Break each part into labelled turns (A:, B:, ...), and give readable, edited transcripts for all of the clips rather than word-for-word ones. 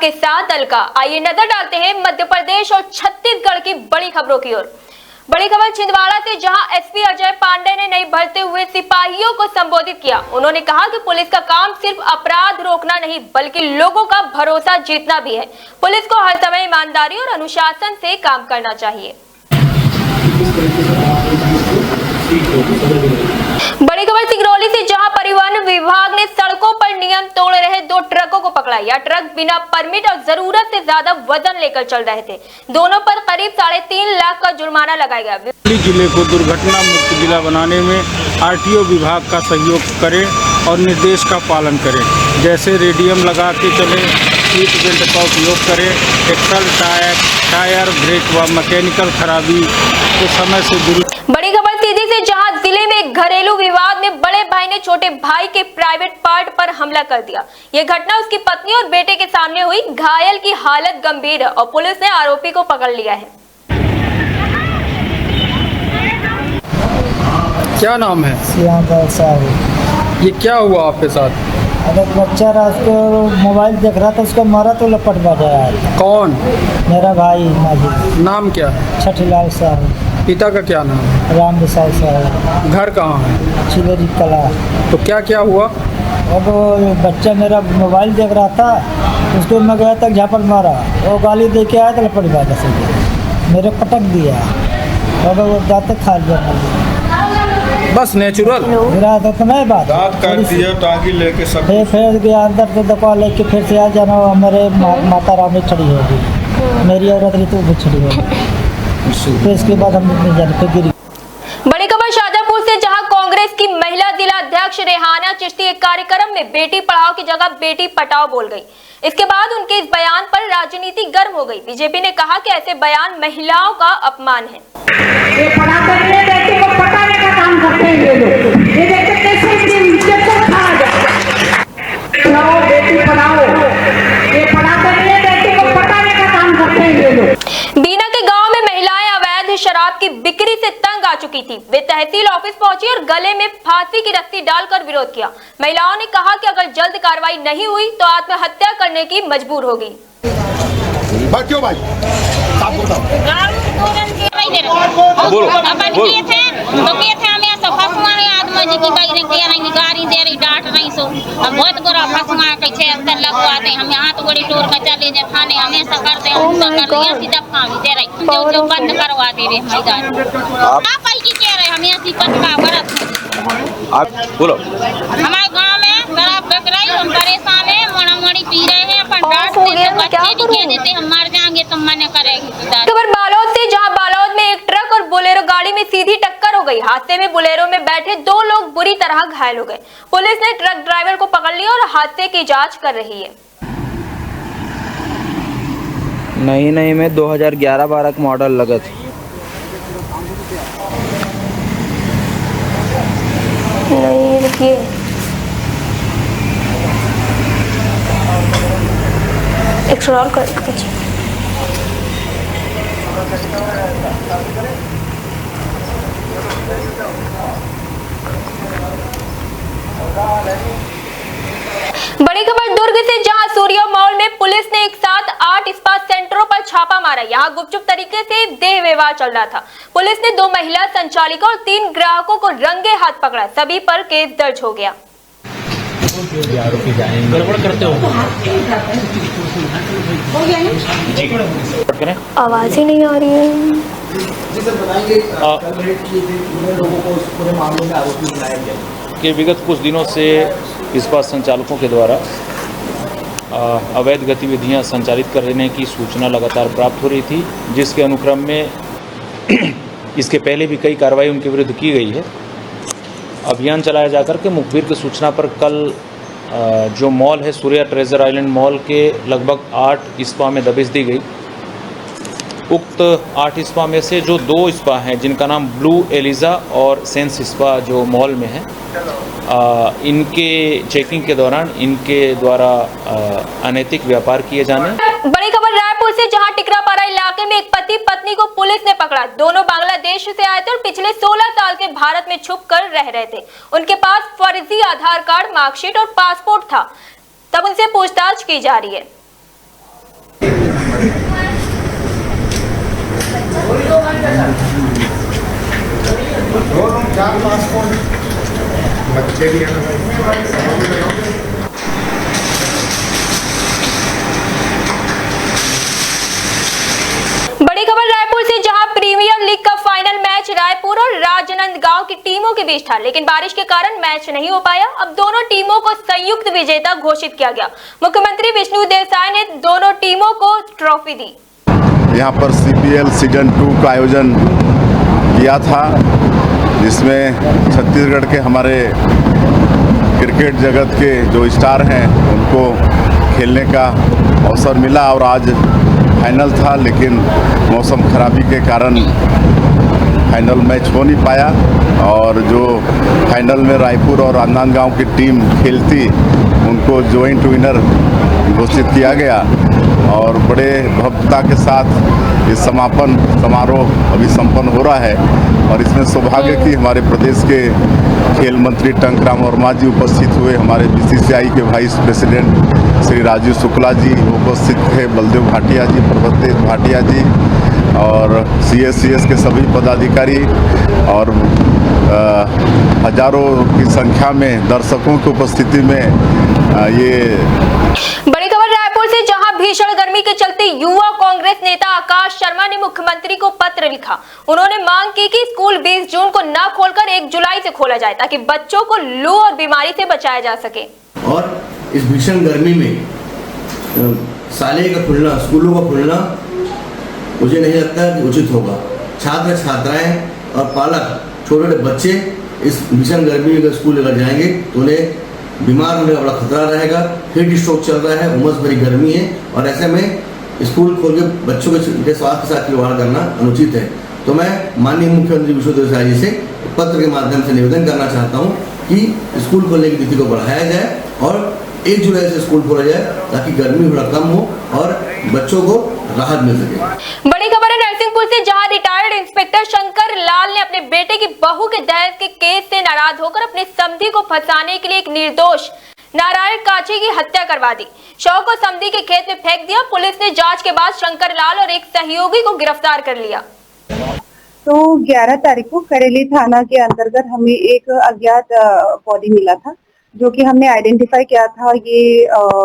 A: आपके साथ अलका। आइए नजर डालते हैं मध्य प्रदेश और छत्तीसगढ़ की बड़ी खबरों की ओर। बड़ी खबर छिंदवाड़ा से, जहां एसपी अजय पांडे ने नई भर्ती हुए सिपाहियों को संबोधित किया। उन्होंने कहा कि पुलिस का काम सिर्फ अपराध रोकना नहीं बल्कि लोगों का भरोसा जीतना भी है। पुलिस को हर समय ईमानदारी और अनुशासन से काम करना चाहिए। बड़ी खबर सिंगरौली से, जहां परिवहन विभाग ने सड़कों पर नियम तोड़ रहे 2 ट्रकों को पकड़ा। यह ट्रक बिना परमिट और जरूरत से ज्यादा वजन लेकर चल रहे थे। दोनों पर करीब 3.5 लाख का जुर्माना लगाया गया।
B: जिले को दुर्घटना मुक्त जिला बनाने में आरटीओ विभाग का सहयोग करें और निर्देश का पालन करें, जैसे रेडियम लगा के चले, सीट बेल्ट का उपयोग करें, एक्सल टायर ब्रेक व मैकेनिकल खराबी को समय से दुरुस्त।
A: बड़ी खबर सीधी से, जहां जिले में घरेलू विवाद में बड़े भाई ने छोटे भाई के प्राइवेट पार्ट पर हमला कर दिया। यह घटना उसकी पत्नी और बेटे के सामने हुई। घायल की हालत गंभीर है और पुलिस ने आरोपी को पकड़ लिया है।
C: क्या नाम है? ये क्या हुआ आपके साथ?
D: अरे बच्चा रात को मोबाइल देख रहा था, उसको मारा तो लपट बजाया।
C: कौन?
D: मेरा भाई माजी।
C: नाम क्या?
D: छठीलाल साहब।
C: पिता का क्या नाम?
D: राम विशाल साहब।
C: घर कहाँ है?
D: चिलेरी कला।
C: तो क्या क्या हुआ?
D: अब बच्चा मेरा मोबाइल देख रहा था, उसको मैं गया तक झापड़ मारा, वो गाली दे के आया तो लपट बाजा से मेरे पटक दिया और वो जाते खा लिया।
C: बस नेचुरल
D: तो नहीं बात
B: काट दिया, टांगी लेके सब
D: फिर गया अंदर तो दबा लेके फिर से आ जाना। मेरे माता रानी छड़ी होगी, मेरी औरत ऋतु भी छड़ी होगी। तो इसके बाद हम नहीं जाने पे गिरी।
A: बड़ी खबर शाजापुर से, जहां कांग्रेस की महिला जिला अध्यक्ष रेहाना चिश्ती एक कार्यक्रम में बेटी पढ़ाओ की जगह बेटी पटाओ बोल गई। इसके बाद उनके इस बयान पर राजनीति गर्म हो गई। बीजेपी ने कहा कि ऐसे बयान महिलाओं का अपमान है।
E: ये पढ़ाकर ये बेटी को पटाने का काम करते हैं ये लोग। ये देखते कैसे इज्जत खा जाए। पढ़ाओ बेटी पढ़ाओ, ये पढ़ाकर ये बेटी को पटाने का काम करते हैं ये लोग।
A: बीना के गांव में महिलाएं अवैध शराब की बिक्री से तंग आ चुकी थी। वे तहसील ऑफिस पहुंची और गले में फांसी की रस्सी डालकर विरोध किया। महिलाओं ने कहा कि अगर जल्द कार्रवाई नहीं हुई तो आत्महत्या करने की मजबूर होगी।
F: क्यों भाई?
G: बोलो अपन किए थे तो किए थे हमें सब फसवा है आदमी जी की बाई ने नहीं गाड़ी दे रही डांट नहीं सो हम बहुत गोरा फसवा कैसे अंदर लगवाते हम यहाँ तो बड़ी टोर का चले जाए थाने हमेशा करते हैं हम कर दिया सीधा फांसी दे रही जो बंद करवा दे रहे मैदान आप आई की कह रहे हम यहाँ सिपत का बरत
F: आप बोलो।
G: हमारे गांव में शराब बिक रही, हम परेशान है, मोड़ी पी रहे हैं, अपन डांट देते बच्चे भी कह देते हम मर जाएंगे तो मना करेगी।
A: खबर बालोद से, जहां बालोद में एक ट्रक और बोलेरो गाड़ी में सीधी टक्कर हो गई। हादसे में बोलेरो में बैठे 2 लोग बुरी तरह घायल हो गए। पुलिस ने ट्रक ड्राइवर को पकड़ लिया और हादसे की जांच कर रही है।
H: नहीं में 2011-12 का मॉडल लगा था।
A: नहीं देखिए एक्सप्लोर कर बड़ी खबर दुर्ग से, जहां सूर्या मॉल में पुलिस ने एक साथ 8 इस्पात सेंटरों पर छापा मारा। यहां गुपचुप तरीके से देह व्यवहार चल रहा था। पुलिस ने 2 महिला संचालिका और 3 ग्राहकों को रंगे हाथ पकड़ा। सभी पर केस दर्ज हो गया।
I: गड़बड़ करते हो
A: आवाज ही नहीं आ रही है।
J: कि विगत कुछ दिनों से इस्पात संचालकों के द्वारा अवैध गतिविधियां संचालित करने की सूचना लगातार प्राप्त हो रही थी, जिसके अनुक्रम में इसके पहले भी कई कार्रवाई उनके विरुद्ध की गई है। अभियान चलाया जाकर के मुखबिर की सूचना पर कल जो मॉल है सूर्या ट्रेजर आइलैंड मॉल के लगभग 8 इस्पा में दबिश दी गई। उक्त 8 इस्पा में से जो 2 इस्पा हैं जिनका नाम ब्लू एलिजा और सेंस इस्पा जो मॉल में है, इनके चेकिंग के दौरान इनके द्वारा अनैतिक व्यापार किए जाने।
A: बड़ी खबर रायपुर से, जहां टिकरापारा इलाके में एक पति पत्नी को पुलिस ने पकड़ा। दोनों बांग्लादेश से आए थे और पिछले 16 साल से भारत में छुप कर रह रहे थे। उनके पास फर्जी आधार कार्ड, मार्कशीट और पासपोर्ट था। तब उनसे पूछताछ की जा रही है। बड़ी खबर रायपुर से, जहां प्रीमियर लीग का फाइनल मैच रायपुर और राजनांदगांव की टीमों के बीच था, लेकिन बारिश के कारण मैच नहीं हो पाया। अब दोनों टीमों को संयुक्त विजेता घोषित किया गया। मुख्यमंत्री विष्णु देवसाई ने दोनों टीमों को ट्रॉफी दी।
F: यहाँ पर CPL सीजन 2 का आयोजन किया था, जिसमें छत्तीसगढ़ के हमारे क्रिकेट जगत के जो स्टार हैं उनको खेलने का अवसर मिला और आज फाइनल था, लेकिन मौसम खराबी के कारण फाइनल मैच हो नहीं पाया और जो फाइनल में रायपुर और राजनांदगांव की टीम खेलती उनको जॉइंट विनर घोषित किया गया और बड़े भव्यता के साथ ये समापन समारोह अभी संपन्न हो रहा है। और इसमें सौभाग्य की हमारे प्रदेश के खेल मंत्री टंकराम वर्मा जी उपस्थित हुए, हमारे BCCI के वाइस प्रेसिडेंट श्री राजीव शुक्ला जी उपस्थित थे, बलदेव भाटिया जी, प्रभुदेव भाटिया जी और CSCS के सभी पदाधिकारी और हजारों की संख्या में दर्शकों की उपस्थिति में ये
A: बड़ी खबर रायपुर से, जहां भीषण गर्मी के चलते युवा कांग्रेस नेता आकाश शर्मा ने मुख्यमंत्री को पत्र लिखा। उन्होंने मांग की कि स्कूल 20 जून को न खोलकर 1 जुलाई से खोला जाए, ताकि बच्चों को लू और बीमारी से बचाया जा सके।
I: और इस भीषण गर्मी में साले का खुलना, स्कूलों का खुलना मुझे नहीं लगता कि उचित होगा। छात्र छात्राएं और पालक, छोटे छोटे बच्चे इस भीषण गर्मी में स्कूल लेकर जाएंगे तो उन्हें बीमार होने का बड़ा खतरा रहेगा। हीट स्ट्रोक चल रहा है, उमस भरी गर्मी है और ऐसे में स्कूल खोल के बच्चों के स्वास्थ्य के साथ खिलवाड़ करना अनुचित है। तो मैं माननीय मुख्यमंत्री विष्णु देवसाई जी से पत्र के माध्यम से निवेदन करना चाहता हूँ कि स्कूल खोलने की तिथि को बढ़ाया जाए और 1 जुलाई से स्कूल खोला जाए, ताकि गर्मी थोड़ा कम हो और बच्चों को राहत मिल सके।
A: बड़ी खबर है नरसिंहपुर से, जहां रिटायर्ड इंस्पेक्टर शंकर लाल ने अपने बेटे की बहू के दहेज के केस से नाराज होकर अपने समधी को फंसाने के लिए एक निर्दोष नारायण काछी की हत्या करवा दी। शव को समधी के खेत में फेंक दिया। पुलिस ने जांच के बाद शंकर लाल और एक सहयोगी को गिरफ्तार कर लिया।
K: तो 11 तारीख को करेली थाना के अंतर्गत हमें एक अज्ञात बॉडी मिला था, जो कि हमने आइडेंटिफाई किया था। ये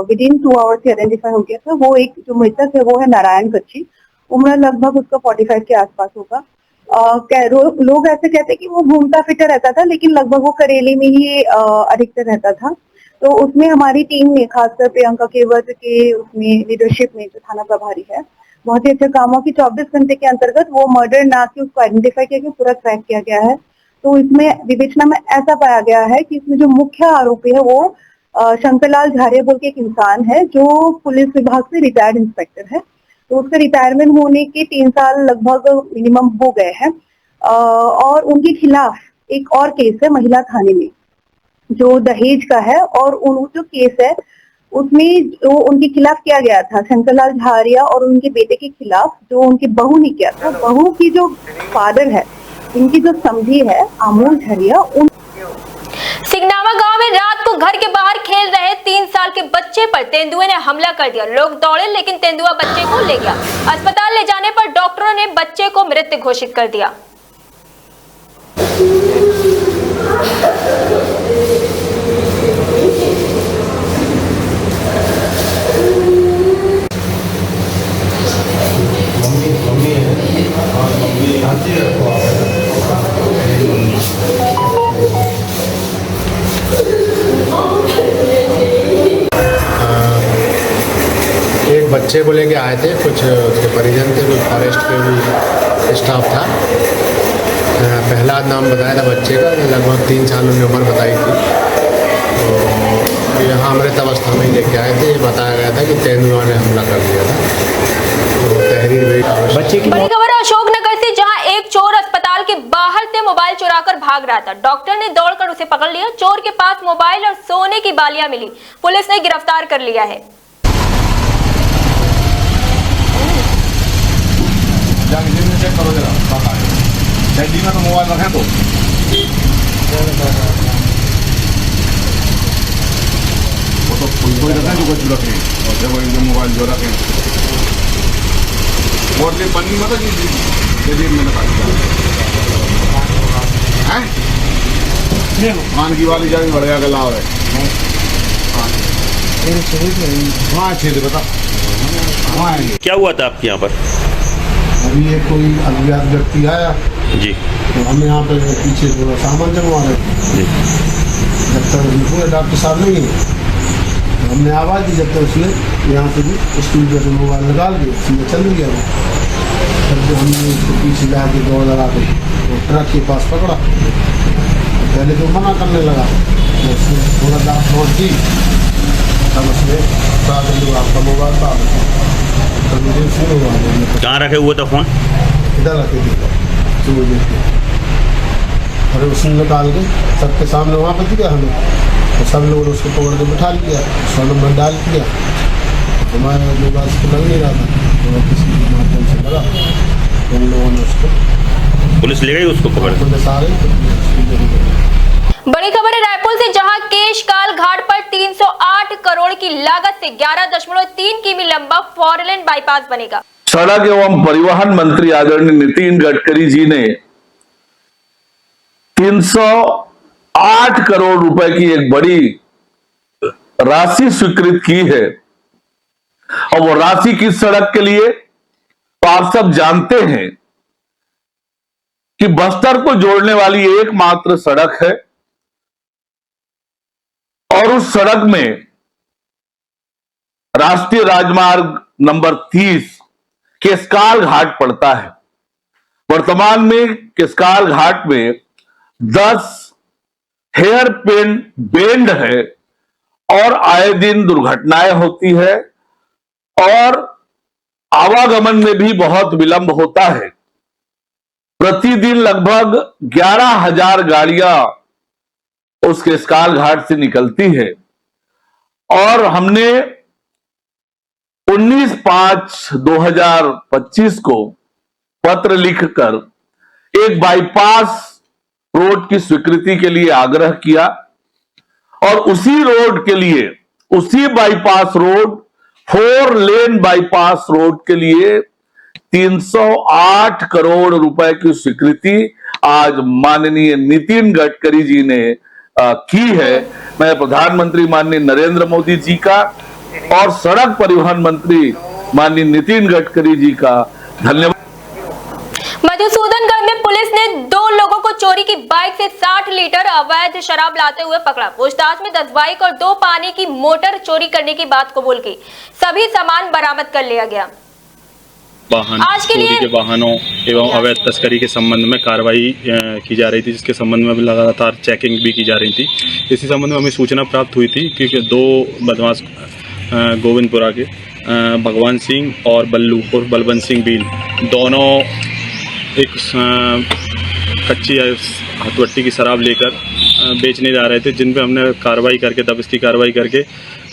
K: विदिन 2 आवर्स से आइडेंटिफाई हो गया था। वो एक जो मृतक है वो है नारायण कच्ची, उम्र लगभग उसका 45 के आसपास होगा। लोग ऐसे कहते हैं कि वो घूमता फिरता रहता था, लेकिन लगभग वो करेली में ही अधिकतर रहता था। तो उसमें हमारी टीम ने, खासकर प्रियंका केवट के उसमें लीडरशिप में, जो थाना प्रभारी है, बहुत ही अच्छे कामों की 24 घंटे के अंतर्गत वो मर्डर ना कि उसको आइडेंटिफाई किया गया, पूरा ट्रैक किया गया है। तो इसमें विवेचना में ऐसा पाया गया है कि इसमें जो मुख्य आरोपी है वो शंकरलाल झारिया बोल के एक इंसान है, जो पुलिस विभाग से रिटायर्ड इंस्पेक्टर है। तो उसके रिटायरमेंट होने के 3 साल लगभग मिनिमम हो गए हैं और उनके खिलाफ एक और केस है महिला थाने में, जो दहेज का है। और जो केस है उसमें जो उनके खिलाफ किया गया था, शंकरलाल झारिया और उनके बेटे के खिलाफ, जो उनकी बहू ने किया था, बहू की जो फादर है, इनकी जो समधी है अमोल झरिया,
A: सिगनावा गांव में रात को घर के बाहर खेल रहे 3 साल के बच्चे पर तेंदुए ने हमला कर दिया। लोग दौड़े, लेकिन तेंदुआ बच्चे को ले गया। अस्पताल ले जाने पर डॉक्टरों ने बच्चे को मृत घोषित कर दिया।
L: एक बच्चे को लेके आए थे, कुछ उसके परिजन थे, कुछ फॉरेस्ट के भी स्टाफ था। पहला नाम बताया था बच्चे का, लगभग 3 साल उन्होंने उम्र बताई थी। तो यहाँ अमृत अवस्था में लेके आए थे। बताया गया था कि तेंदुआ ने हमला कर दिया था। तो तहरीर भी बच्चे की।
A: बड़ी खबर अशोकनगर से, जहां एक चोर अस्पताल के बाहर से मोबाइल चुराकर भाग रहा था। डॉक्टर ने दौड़कर उसे पकड़ लिया। चोर के पास मोबाइल और सोने की बालियां मिली। पुलिस ने गिरफ्तार कर लिया है।
F: चेक करो जरा, कैंटीन में तो मोबाइल रखें तो वो तो कोई रखें जो कुछ रखें और जब मोबाइल जो रखें वोट ले पन्नी मत जी मैंने खान की वाली जाके बढ़िया गला है वहाँ छेद बता वहाँ
M: क्या हुआ था आपके यहाँ पर?
L: अभी ये कोई अज्ञात व्यक्ति आया
M: जी,
L: तो हम यहाँ पे पीछे थोड़ा सामान जमवा रहे
M: जी।
L: जब तक पूरे डॉक्टर साहब नहीं है तो हमने आवाज़ दी, जब तक उसने यहाँ से भी स्टूडियो से मोबाइल निकाल के सीधे चल गया वो। तब जो हमने उसको पीछे जाके दौड़ लगा के वो ट्रक के पास पकड़ा, पहले तो मना करने लगा, तो उसने थोड़ा डांट नोट की, तब उसने कहा कि आपका मोबाइल था, तब मुझे फोन हुआ।
M: कहाँ रखे हुए था फोन?
L: इधर रखे थे सुबह देख के, और उसने निकाल के सबके सामने वहाँ पर दिया हमें, तो सब लोगों ने उसको पकड़ के बिठा लिया, 100 नंबर डाल दिया। हमारे मोबाइल उसको लग नहीं रहा था, तो किसी माध्यम से लगा, तो उन लोगों ने उसको
M: पुलिस ले गई उसको पकड़ के?
A: बड़ी खबर है रायपुर से, जहां केशकाल घाट पर 308 करोड़ की लागत से 11.3 किमी लंबा 4 लेन बाईपास बनेगा।
N: सड़क एवं परिवहन मंत्री आदरणीय नितिन गडकरी जी ने 308 करोड़ रुपए की एक बड़ी राशि स्वीकृत की है, और वो राशि किस सड़क के लिए? तो आप सब जानते हैं कि बस्तर को जोड़ने वाली एकमात्र सड़क है, और उस सड़क में राष्ट्रीय राजमार्ग नंबर 30 केशकाल घाट पड़ता है। वर्तमान में केशकाल घाट में 10 हेयर पिन बेंड है, और आए दिन दुर्घटनाएं होती है, और आवागमन में भी बहुत विलंब होता है। प्रतिदिन लगभग 11,000 गाड़ियां उस केशकाल घाट से निकलती है, और हमने 19/5/2025 को पत्र लिखकर एक बाईपास रोड की स्वीकृति के लिए आग्रह किया, और उसी रोड के लिए, उसी बाईपास रोड 4 लेन बाईपास रोड के लिए 308 करोड़ रुपए की स्वीकृति आज माननीय नितिन गडकरी जी ने की है। मैं प्रधानमंत्री माननीय नरेंद्र मोदी जी का और सड़क परिवहन मंत्री माननीय नितिन गडकरी जी का धन्यवाद।
A: मधुसूदनगढ़ में पुलिस ने 2 लोगों को चोरी की बाइक से 60 लीटर अवैध शराब लाते हुए पकड़ा। पूछताछ में 10 बाइक और 2 पानी की मोटर चोरी करने की बात कबूल की। सभी सामान बरामद कर लिया गया।
J: आज के चोरी के वाहनों एवं अवैध तस्करी के संबंध में कार्रवाई की जा रही थी, जिसके संबंध में लगातार चेकिंग भी की जा रही थी। इसी संबंध में हमें सूचना प्राप्त हुई थी कि 2 बदमाश गोविंदपुरा के भगवान सिंह और बल्लू और बलवंत सिंह बील, दोनों एक कच्ची हथवट्टी की शराब लेकर बेचने जा रहे थे, जिन पे हमने कार्रवाई करके तब इसकी कार्रवाई करके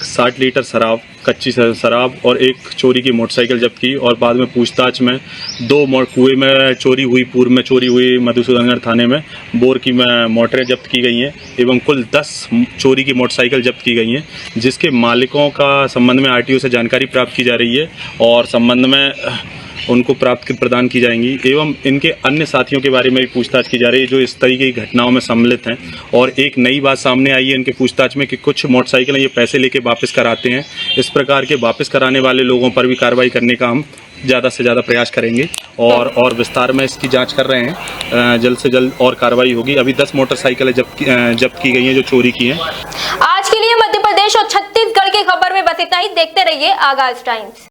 J: 60 लीटर शराब, कच्ची शराब और एक चोरी की मोटरसाइकिल जब्त की। और बाद में पूछताछ में 2 कुएं में चोरी हुई, पूर्व में चोरी हुई मधुसूदनगढ़ थाने में बोर की मोटरें जब्त की गई हैं, एवं कुल 10 चोरी की मोटरसाइकिल जब्त की गई हैं, जिसके मालिकों का संबंध में आरटीओ से जानकारी प्राप्त की जा रही है और संबंध में उनको प्राप्त प्रदान की जाएंगी। एवं इनके अन्य साथियों के बारे में भी पूछताछ की जा रही है जो इस तरीके की घटनाओं में सम्मिलित हैं। और एक नई बात सामने आई है इनके पूछताछ में कि कुछ मोटरसाइकिलें ये पैसे लेके वापस कराते हैं। इस प्रकार के वापस कराने वाले लोगों पर भी कार्रवाई करने का हम ज़्यादा से ज़्यादा प्रयास करेंगे और विस्तार में इसकी जांच कर रहे हैं। जल्द से जल्द और कार्रवाई होगी। अभी 10 मोटरसाइकिलें जब्त की गई हैं जो चोरी की हैं।
A: आज के लिए मध्य प्रदेश और छत्तीसगढ़ की खबर में बस इतना ही। देखते रहिए आगाज टाइम्स।